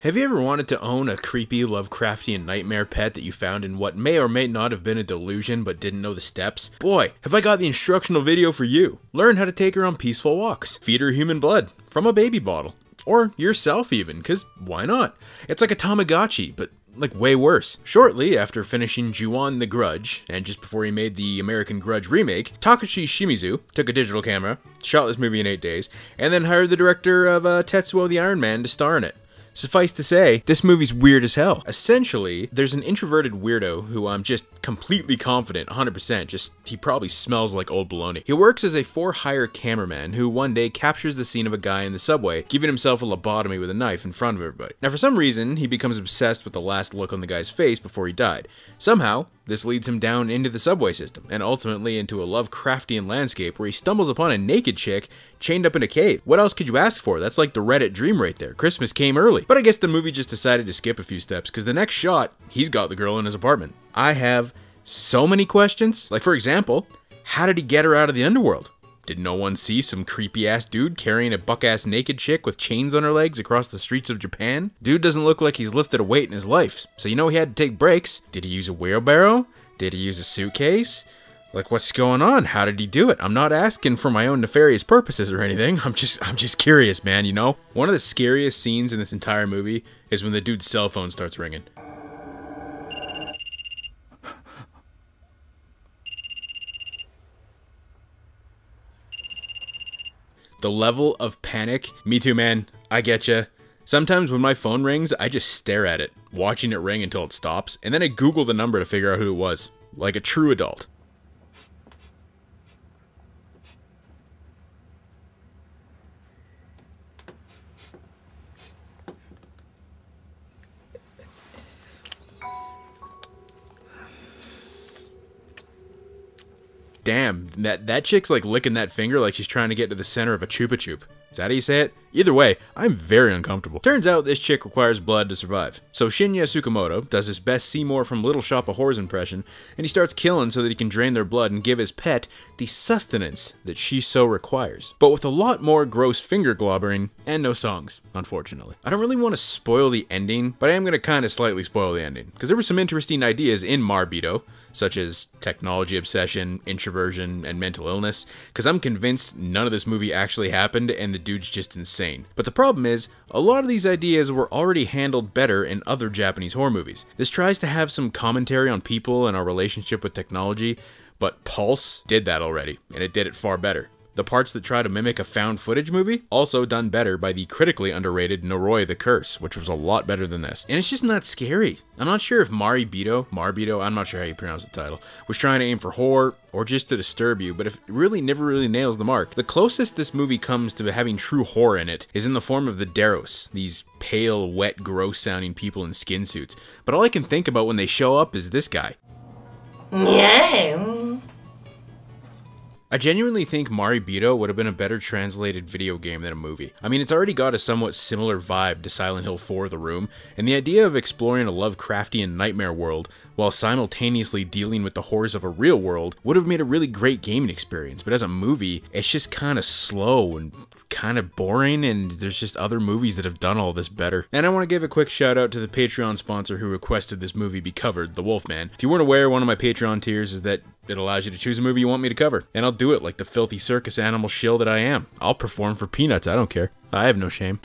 Have you ever wanted to own a creepy Lovecraftian nightmare pet that you found in what may or may not have been a delusion but didn't know the steps? Boy, have I got the instructional video for you. Learn how to take her on peaceful walks. Feed her human blood from a baby bottle. Or yourself even, cause why not? It's like a Tamagotchi, but like way worse. Shortly after finishing Ju-on the Grudge, and just before he made the American Grudge remake, Takashi Shimizu took a digital camera, shot this movie in 8 days, and then hired the director of Tetsuo the Iron Man to star in it. Suffice to say, this movie's weird as hell. Essentially, there's an introverted weirdo who I'm just completely confident, 100%, he probably smells like old bologna. He works as a for-hire cameraman who one day captures the scene of a guy in the subway giving himself a lobotomy with a knife in front of everybody. Now for some reason, he becomes obsessed with the last look on the guy's face before he died. Somehow, this leads him down into the subway system, and ultimately into a Lovecraftian landscape where he stumbles upon a naked chick chained up in a cave. What else could you ask for? That's like the Reddit dream right there. Christmas came early. But I guess the movie just decided to skip a few steps, because the next shot, he's got the girl in his apartment. I have so many questions. Like, for example, how did he get her out of the underworld? Did no one see some creepy-ass dude carrying a buck-ass naked chick with chains on her legs across the streets of Japan? Dude doesn't look like he's lifted a weight in his life, so you know he had to take breaks. Did he use a wheelbarrow? Did he use a suitcase? Like, what's going on? How did he do it? I'm not asking for my own nefarious purposes or anything. I'm just curious, man, you know? One of the scariest scenes in this entire movie is when the dude's cell phone starts ringing. The level of panic, me too, man, I getcha. Sometimes when my phone rings, I just stare at it, watching it ring until it stops, and then I Google the number to figure out who it was, like a true adult. Damn, that chick's like licking that finger like she's trying to get to the center of a Chupa Chup. Is that how you say it? Either way, I'm very uncomfortable. Turns out this chick requires blood to survive. So Shinya Tsukamoto does his best Seymour from Little Shop of Horrors impression, and he starts killing so that he can drain their blood and give his pet the sustenance that she so requires. But with a lot more gross finger globbering and no songs, unfortunately. I don't really want to spoil the ending, but I am going to kind of slightly spoil the ending, because there were some interesting ideas in MAREBITO, such as technology obsession, introversion, and mental illness, because I'm convinced none of this movie actually happened and the dude's just insane. But the problem is, a lot of these ideas were already handled better in other Japanese horror movies. This tries to have some commentary on people and our relationship with technology, but Pulse did that already, and it did it far better. The parts that try to mimic a found footage movie, also done better by the critically underrated Noroi the Curse, which was a lot better than this. And it's just not scary. I'm not sure if MAREBITO, I'm not sure how you pronounce the title, was trying to aim for horror or just to disturb you, but it really never really nails the mark. The closest this movie comes to having true horror in it is in the form of the Deros, these pale, wet, gross sounding people in skin suits. But all I can think about when they show up is this guy. Yeah. I genuinely think MAREBITO would have been a better translated video game than a movie. I mean, it's already got a somewhat similar vibe to Silent Hill 4 The Room, and the idea of exploring a Lovecraftian nightmare world while simultaneously dealing with the horrors of a real world would have made a really great gaming experience, but as a movie, it's just kind of slow and kind of boring, and there's just other movies that have done all this better. And I want to give a quick shout out to the Patreon sponsor who requested this movie be covered, The Wolfman. If you weren't aware, one of my Patreon tiers is that it allows you to choose a movie you want me to cover, and I'll do it like the filthy circus animal shill that I am. I'll perform for peanuts, I don't care. I have no shame.